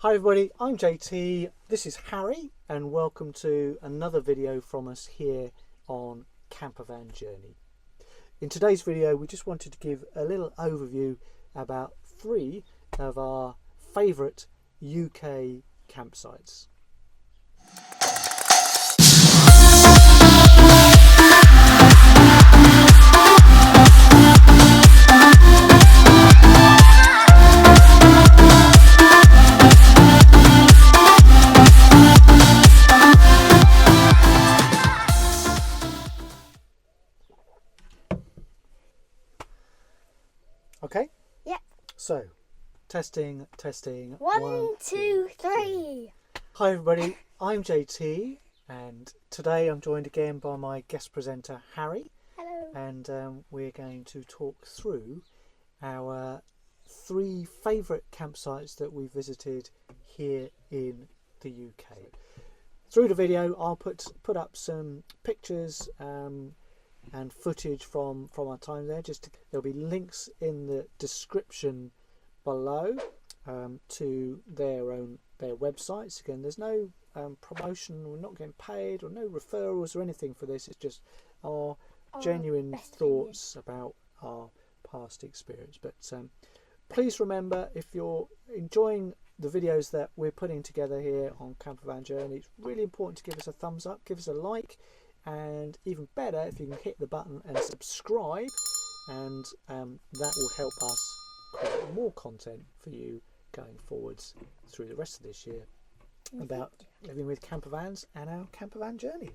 Hi everybody, I'm JT, this is Harry and welcome to another video from us here on Campervan Journey. In today's video we just wanted to give a little overview about 3 of our favourite UK campsites. Okay? Yep. So, testing. 1, 2, 3. Hi everybody, I'm JT and today I'm joined again by my guest presenter Harry. Hello. And we're going to talk through our 3 favourite campsites that we visited here in the UK. Through the video I'll put up some pictures and footage from our time there. There'll be links in the description below to their websites. Again, there's no promotion, we're not getting paid or no referrals or anything for this. It's just our genuine thoughts about our past experience. But please remember, if you're enjoying the videos that we're putting together here on Campervan Journey, it's really important to give us a thumbs up, give us a like, and even better if you can hit the button and subscribe, and that will help us create more content for you going forwards through the rest of this year about living with campervans and our campervan journey.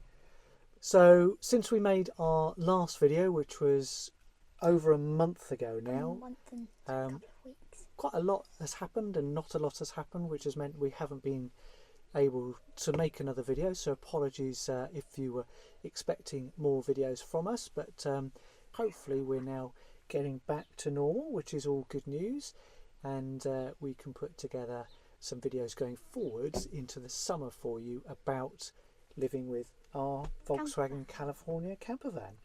So since we made our last video, which was over a month ago now, A month and a couple of weeks. quite a lot has happened and not a lot has happened, which has meant we haven't been able to make another video, so apologies if you were expecting more videos from us, but hopefully we're now getting back to normal, which is all good news, and we can put together some videos going forwards into the summer for you about living with our Volkswagen California campervan.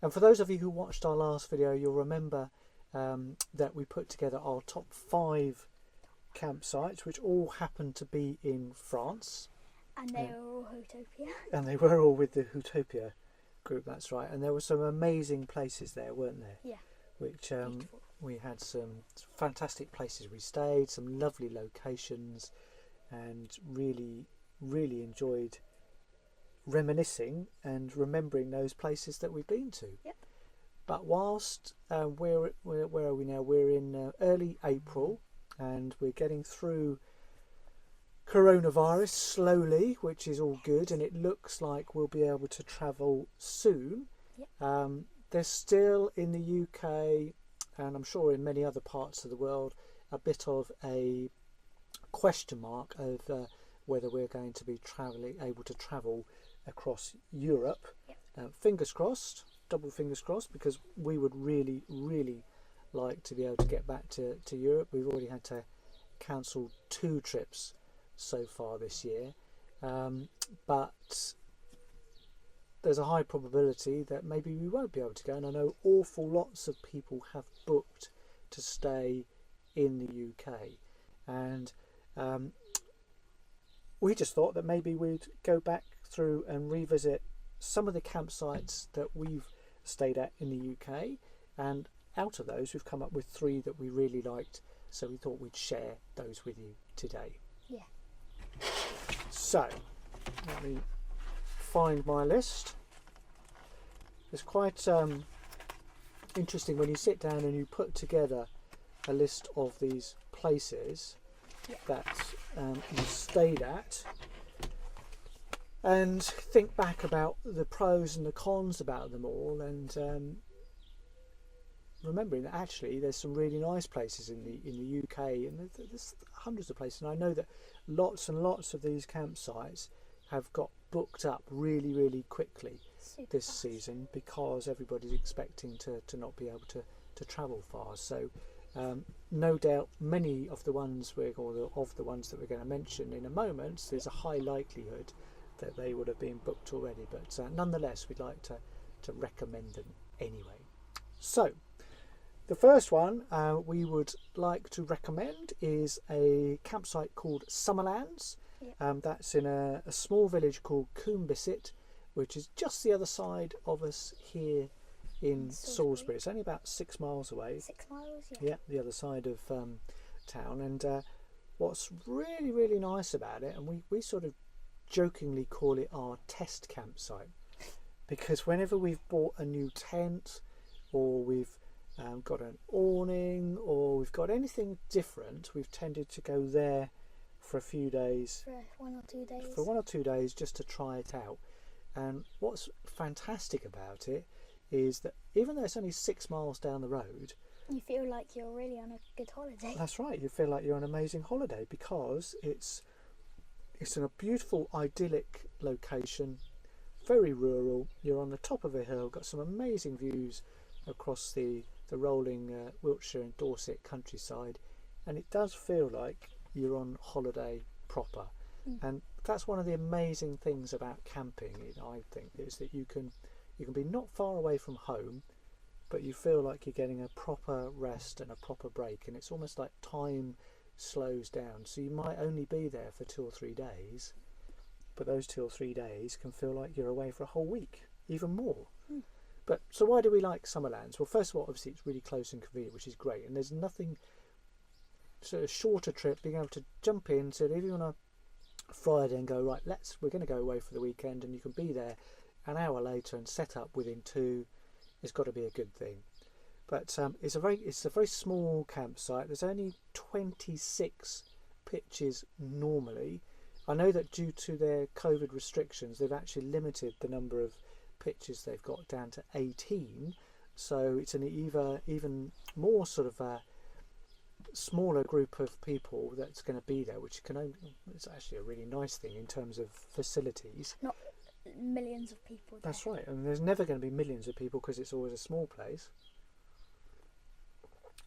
And for those of you who watched our last video, you'll remember that we put together our top 5 campsites, which all happened to be in France. And they were all Utopia. And they were all with the Utopia group, that's right. And there were some amazing places there, weren't there? Yeah. Which we had some fantastic places we stayed, some lovely locations, and really enjoyed reminiscing and remembering those places that we've been to. Yep. But whilst where are we now? We're in early April, and we're getting through coronavirus slowly, which is all good, and it looks like we'll be able to travel soon. Yep. There's still in the UK, and I'm sure in many other parts of the world, a bit of a question mark of whether we're going to be able to travel across Europe. Yep. Fingers crossed, double fingers crossed, because we would really like to be able to get back to Europe. We've already had to cancel 2 trips so far this year, but there's a high probability that maybe we won't be able to go, and I know awful lots of people have booked to stay in the UK, and we just thought that maybe we'd go back through and revisit some of the campsites that we've stayed at in the UK, and out of those we've come up with 3 that we really liked, so we thought we'd share those with you today. Yeah. So let me find my list. It's quite interesting when you sit down and you put together a list of these places that you stayed at, and think back about the pros and the cons about them all, and remembering that actually there's some really nice places in the UK, and there's hundreds of places, and I know that lots and lots of these campsites have got booked up really quickly this season, because everybody's expecting to not be able to travel far. So no doubt many of the ones that we're going to mention in a moment, there's a high likelihood that they would have been booked already, but nonetheless we'd like to recommend them anyway. So The first one we would like to recommend is a campsite called Summerlands. Yeah. That's in a small village called Coombisit, which is just the other side of us here in Salisbury. It's only about 6 miles away. 6 miles, yeah. Yeah, the other side of town. And what's really, really nice about it, and we sort of jokingly call it our test campsite, because whenever we've bought a new tent, or we've got an awning, or we've got anything different, we've tended to go there for a few days. For 1 or 2 days. For 1 or 2 days, just to try it out. And what's fantastic about it is that even though it's only 6 miles down the road, you feel like you're really on a good holiday. That's right, you feel like you're on an amazing holiday, because it's in a beautiful, idyllic location, very rural. You're on the top of a hill, got some amazing views across the rolling Wiltshire and Dorset countryside, and it does feel like you're on holiday proper. And that's one of the amazing things about camping, I think, is that you can be not far away from home, but you feel like you're getting a proper rest and a proper break, and it's almost like time slows down. So you might only be there for 2 or 3 days, but those 2 or 3 days can feel like you're away for a whole week, even more. But so why do we like Summerlands? Well, first of all, obviously it's really close and convenient, which is great, and there's nothing sort of shorter trip, being able to jump in. So if you're on a Friday and go, right, we're going to go away for the weekend, and you can be there an hour later and set up within 2, it's got to be a good thing. But it's a very small campsite. There's only 26 pitches normally. I know that due to their COVID restrictions, they've actually limited the number of pitches they've got down to 18. So it's an even more sort of a smaller group of people that's going to be there, which it's actually a really nice thing in terms of facilities. Not millions of people there. That's right, and there's never going to be millions of people because it's always a small place.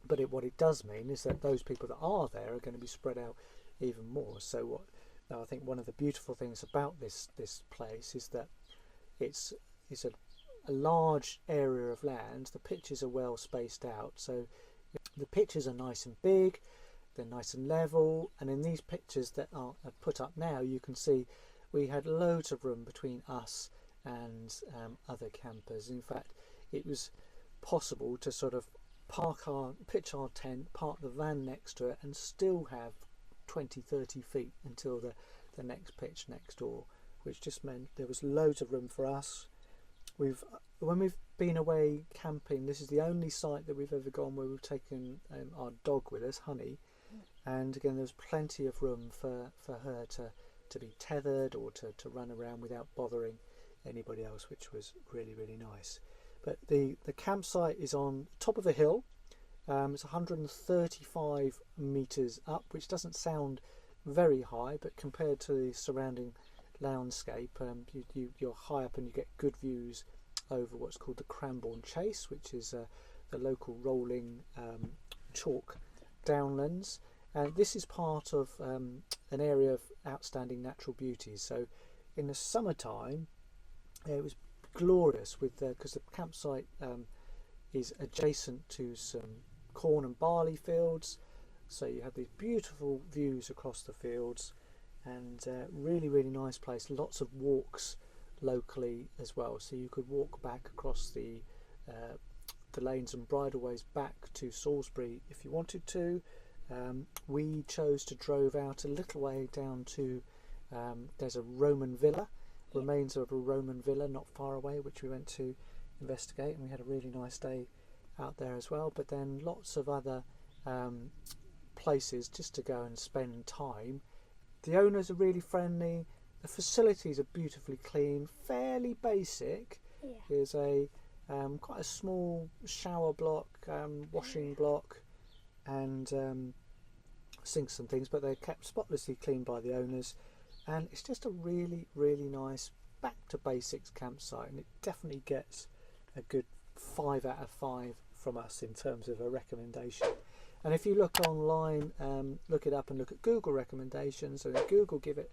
But what it does mean is that those people that are there are going to be spread out even more. So I think one of the beautiful things about this place is that it's a large area of land. The pitches are well spaced out, so the pitches are nice and big, they're nice and level, and in these pictures that are put up now, you can see we had loads of room between us and other campers. In fact, it was possible to sort of pitch our tent, park the van next to it, and still have 20-30 feet until the next pitch next door, which just meant there was loads of room for us. When we've been away camping, this is the only site that we've ever gone where we've taken our dog with us, Honey, and again there's plenty of room for her to be tethered or to run around without bothering anybody else, which was really, really nice. But the campsite is on top of a hill. It's 135 metres up, which doesn't sound very high, but compared to the surrounding landscape, you're high up and you get good views over what's called the Cranbourne Chase, which is the local rolling chalk downlands. And this is part of an area of outstanding natural beauty. So in the summertime, it was glorious because the campsite is adjacent to some corn and barley fields. So you have these beautiful views across the fields, and really, really nice place. Lots of walks locally as well, so you could walk back across the lanes and bridleways back to Salisbury if you wanted to. We chose to drove out a little way down to there's a Roman villa, remains of a Roman villa not far away, which we went to investigate, and we had a really nice day out there as well. But then lots of other places just to go and spend time. The owners are really friendly. The facilities are beautifully clean, fairly basic. Yeah. There's a quite a small shower block, washing block, and sinks and things, but they're kept spotlessly clean by the owners. And it's just a really, really nice back to basics campsite, and it definitely gets a good 5 out of 5 from us in terms of a recommendation. And if you look online, look it up and look at Google recommendations, and Google give it,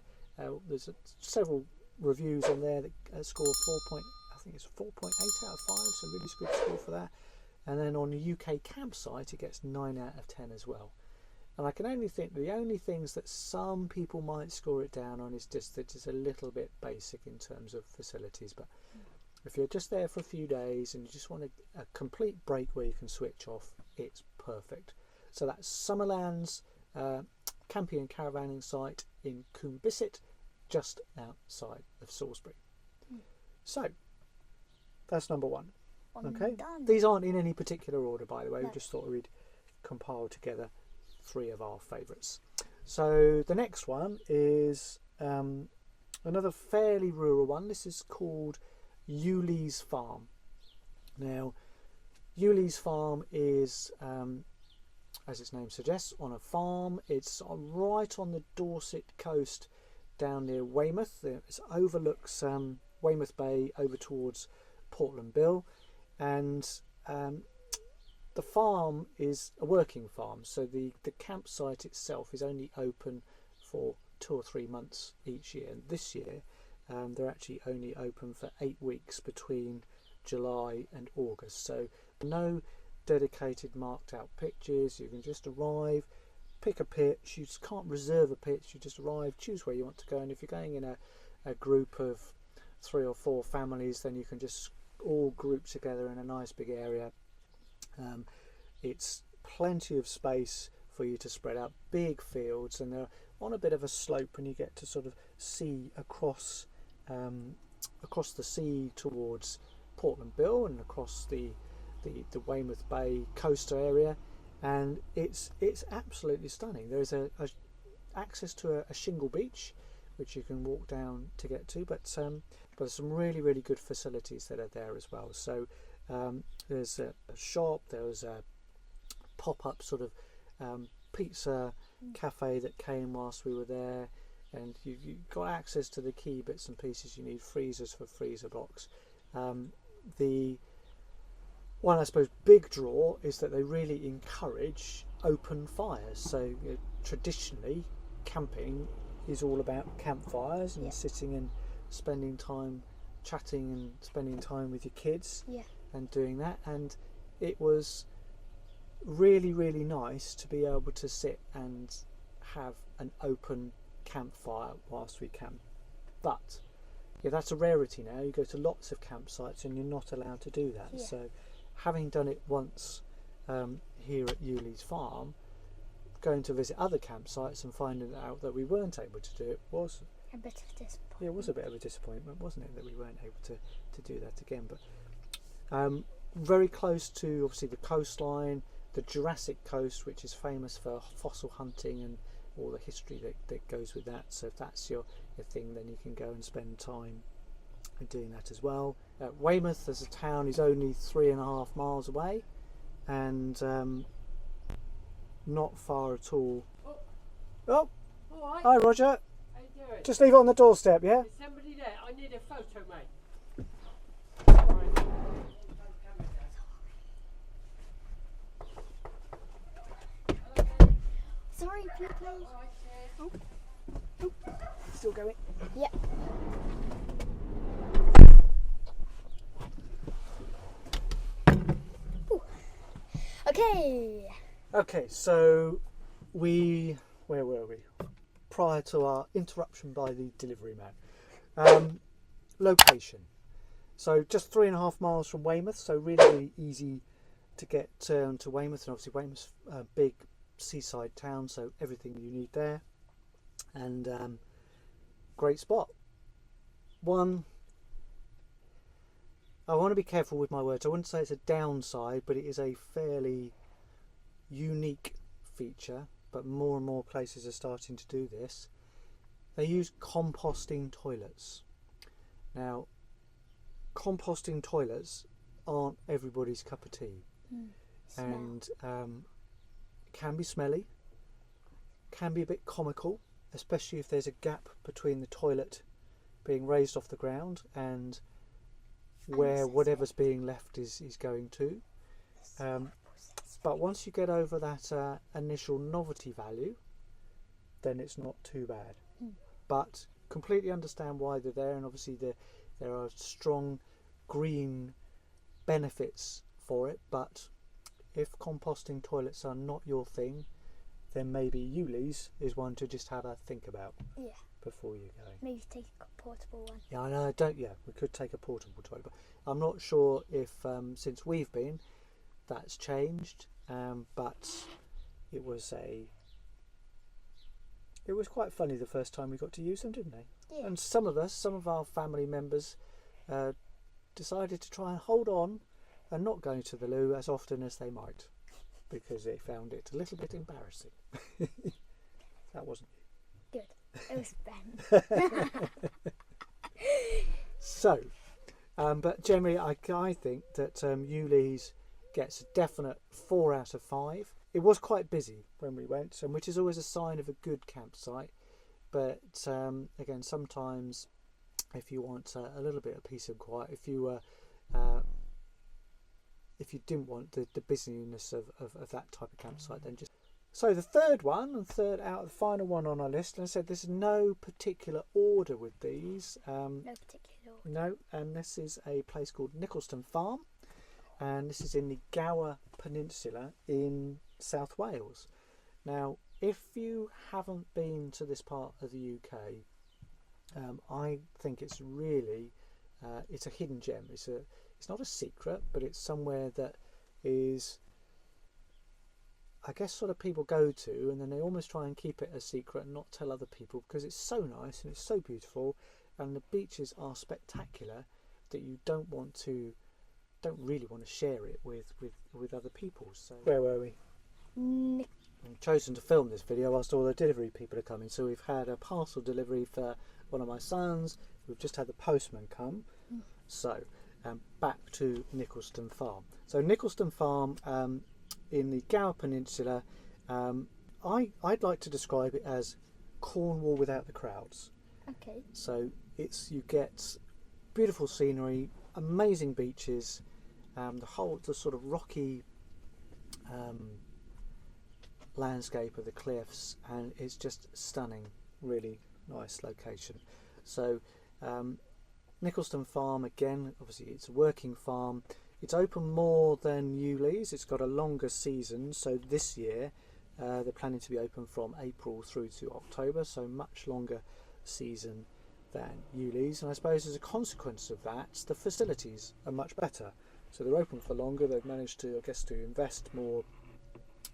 there's several reviews on there that score 4.8 out of 5, so really good score for that. and then on the UK campsite it gets 9 out of 10 as well. And I can only think the only things that some people might score it down on is just that it's a little bit basic in terms of facilities. But if you're just there for a few days and you just want a complete break where you can switch off, it's perfect. So that's Summerlands camping and caravanning site in Combe Bisset, just outside of Salisbury. So that's number one. Okay, Done. these aren't in any particular order, by the way. We just thought we'd compile together 3 of our favourites. So the next one is another fairly rural one. This is called Eweleaze Farm. Now, Eweleaze Farm is, as its name suggests, on a farm. It's right on the Dorset coast down near Weymouth. It overlooks Weymouth Bay over towards Portland Bill, and the farm is a working farm, so the campsite itself is only open for 2 or 3 months each year. And this year they're actually only open for 8 weeks between July and August. So no dedicated marked out pitches. You can just arrive, pick a pitch. You just can't reserve a pitch. You just arrive, choose where you want to go, and if you're going in a group of 3 or 4 families, then you can just all group together in a nice big area. It's plenty of space for you to spread out, big fields, and they're on a bit of a slope, and you get to sort of see across the sea towards Portland Bill and across the Weymouth Bay coastal area, and it's absolutely stunning. There is a access to a shingle beach which you can walk down to get to, but there's some really good facilities that are there as well. So there's a shop, there's a pop-up sort of pizza cafe that came whilst we were there, and you got access to the key bits and pieces you need, freezers for freezer blocks. The one, I suppose, big draw is that they really encourage open fires. So traditionally camping is all about campfires and sitting and spending time chatting and spending time with your kids and doing that, and it was really nice to be able to sit and have an open campfire whilst we camp. But that's a rarity now. You go to lots of campsites and you're not allowed to do that. So having done it once here at Eweleaze Farm, going to visit other campsites and finding out that we weren't able to do it was a bit of disappointment. Yeah, it was a bit of a disappointment, wasn't it, that we weren't able to do that again. But very close to, obviously, the coastline, the Jurassic Coast, which is famous for fossil hunting and all the history that goes with that. So if that's your thing, then you can go and spend time doing that as well. Weymouth as a town is only 3.5 miles away, and not far at all. Oh, all right. Hi Roger. How you doing? Just leave it on the doorstep, yeah? Is somebody there? I need a photo, mate. Sorry. Sorry, people. Still going? Yeah. Ooh. Okay. Okay, so where were we? Prior to our interruption by the delivery man. Location. So just 3.5 miles from Weymouth, so really easy to get to Weymouth, and obviously Weymouth's a big seaside town, so everything you need there, and great spot. One, I want to be careful with my words. I wouldn't say it's a downside, but it is a fairly unique feature, but more and more places are starting to do this. They use composting toilets. Now, composting toilets aren't everybody's cup of tea, and can be smelly, can be a bit comical, especially if there's a gap between the toilet being raised off the ground and where whatever's being left is going to. But once you get over that initial novelty value, then it's not too bad. But completely understand why they're there, and obviously there are strong green benefits for it, but if composting toilets are not your thing, then maybe Eweleaze is one to just have a think about Yeah. before you go. Maybe take a portable one. Yeah, I know. We could take a portable toilet, but I'm not sure if since we've been, that's changed. But it was quite funny the first time we got to use them, didn't they? Yeah. And some of our family members, decided to try and hold on and not go to the loo as often as they might, because they found it a little bit embarrassing. That wasn't you. Good. It was Ben. So, but generally, I think that Eweleaze gets a definite 4 out of 5. It was quite busy when we went, and which is always a sign of a good campsite. But again, sometimes if you want a little bit of peace and quiet, if you didn't want the busyness of that type of campsite, then just... So the third final one on our list, and I said there's no particular order with these. No particular order. No, and this is a place called Nicholaston Farm, and this is in the Gower Peninsula in South Wales. Now, if you haven't been to this part of the UK, I think it's really it's a hidden gem. It's not a secret, but it's somewhere that is, I guess, sort of people go to, and then they almost try and keep it a secret and not tell other people, because it's so nice and it's so beautiful, and the beaches are spectacular that you don't really want to share it with other people. So where were we? I've chosen to film this video whilst all the delivery people are coming. So we've had a parcel delivery for one of my sons. We've just had the postman come. So back to Nicholaston Farm. So Nicholaston Farm in the Gower Peninsula, I'd like to describe it as Cornwall without the crowds. Okay. So you get beautiful scenery, amazing beaches, the sort of rocky landscape of the cliffs, and it's just stunning, really nice location. So Nicholaston Farm, again, obviously it's a working farm. It's open more than Eweleaze. It's got a longer season, so this year they're planning to be open from April through to October, so much longer season than Eweleaze. And I suppose as a consequence of that, the facilities are much better. So they're open for longer. They've managed to, I guess, to invest more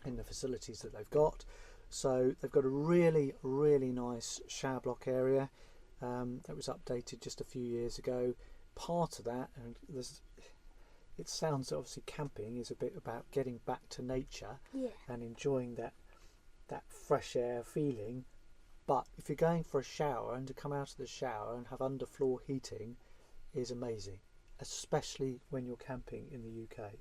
in the facilities that they've got. So they've got a really, really nice shower block area that was updated just a few years ago. Part of that, and it sounds obviously camping is a bit about getting back to nature, Yeah. and enjoying that fresh air feeling. But if you're going for a shower, and to come out of the shower and have underfloor heating is amazing, especially when you're camping in the UK.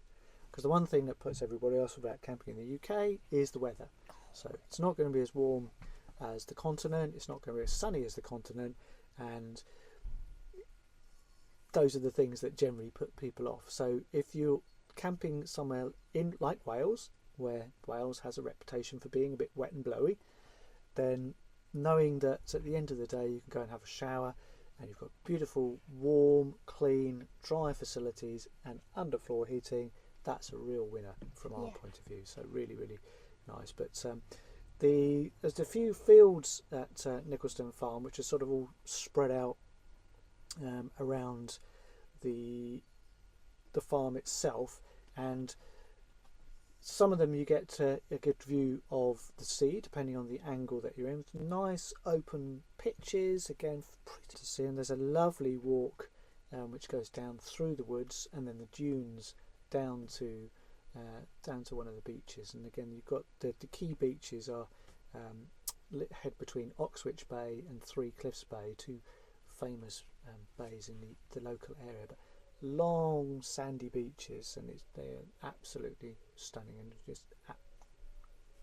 Because the one thing that puts everybody else about camping in the UK is the weather. So it's not going to be as warm as the continent, it's not going to be as sunny as the continent, and those are the things that generally put people off. So if you're camping somewhere in like Wales, where Wales has a reputation for being a bit wet and blowy, then knowing that at the end of the day you can go and have a shower, and you've got beautiful, warm, clean, dry facilities and underfloor heating, that's a real winner from our point of view. So really, really nice. But there's a few fields at Nicholaston Farm which are sort of all spread out around the farm itself, and some of them you get a good view of the sea depending on the angle that you're in. Nice open pitches, again pretty to see, and there's a lovely walk which goes down through the woods and then the dunes down to one of the beaches. And again, you've got the key beaches are head between Oxwich Bay and Three Cliffs Bay, two famous bays in the local area, but long sandy beaches, and they're absolutely stunning, and just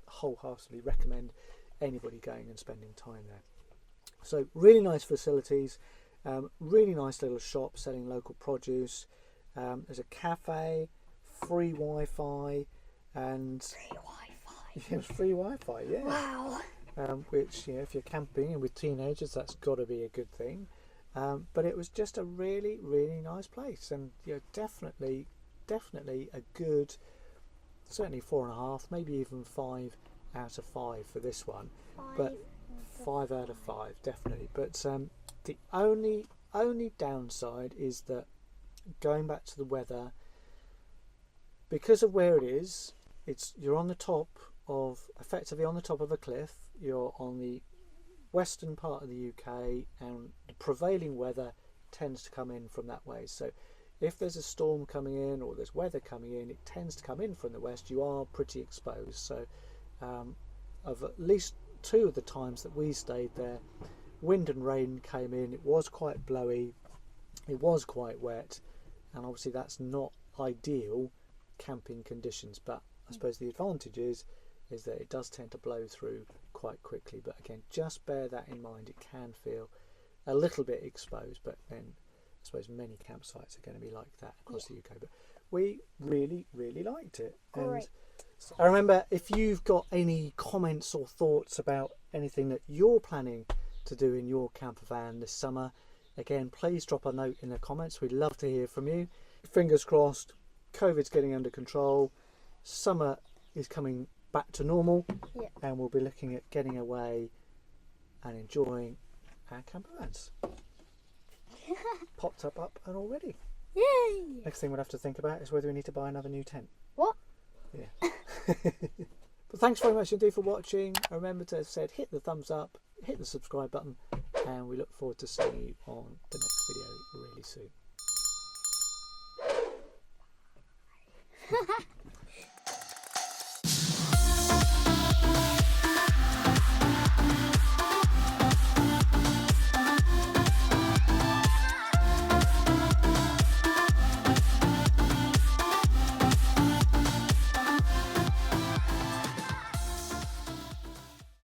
wholeheartedly recommend anybody going and spending time there. So really nice facilities, really nice little shop selling local produce. There's a cafe, free Wi-Fi, and Free Wi-Fi. yeah, free Wi-Fi, yeah. Wow. Which, if you're camping and with teenagers, that's got to be a good thing. But it was just a really, really nice place, and definitely a good certainly 4.5, maybe even 5 out of 5 for this one. Five. But 5 out of 5 definitely. But the only downside is that, going back to the weather, because of where it is, you're on the top of, effectively on the top of a cliff. You're on the western part of the UK, and the prevailing weather tends to come in from that way. So if there's a storm coming in or there's weather coming in, it tends to come in from the west. You are pretty exposed. So of at least 2 of the times that we stayed there, wind and rain came in. It was quite blowy, it was quite wet, and obviously that's not ideal camping conditions. But I suppose the advantage is that it does tend to blow through quite quickly. But again, just bear that in mind. It can feel a little bit exposed, but then I suppose many campsites are going to be like that across the UK. But we really liked it. Great. And I remember, if you've got any comments or thoughts about anything that you're planning to do in your camper van this summer, again, please drop a note in the comments. We'd love to hear from you. Fingers crossed, COVID's getting under control, summer is coming back to normal, and we'll be looking at getting away and enjoying our camper vans. Popped up and all ready. Yay! Next thing we'll have to think about is whether we need to buy another new tent. What? Yeah. But thanks very much indeed for watching. Remember to, as I said, hit the thumbs up, hit the subscribe button, and we look forward to seeing you on the next video really soon.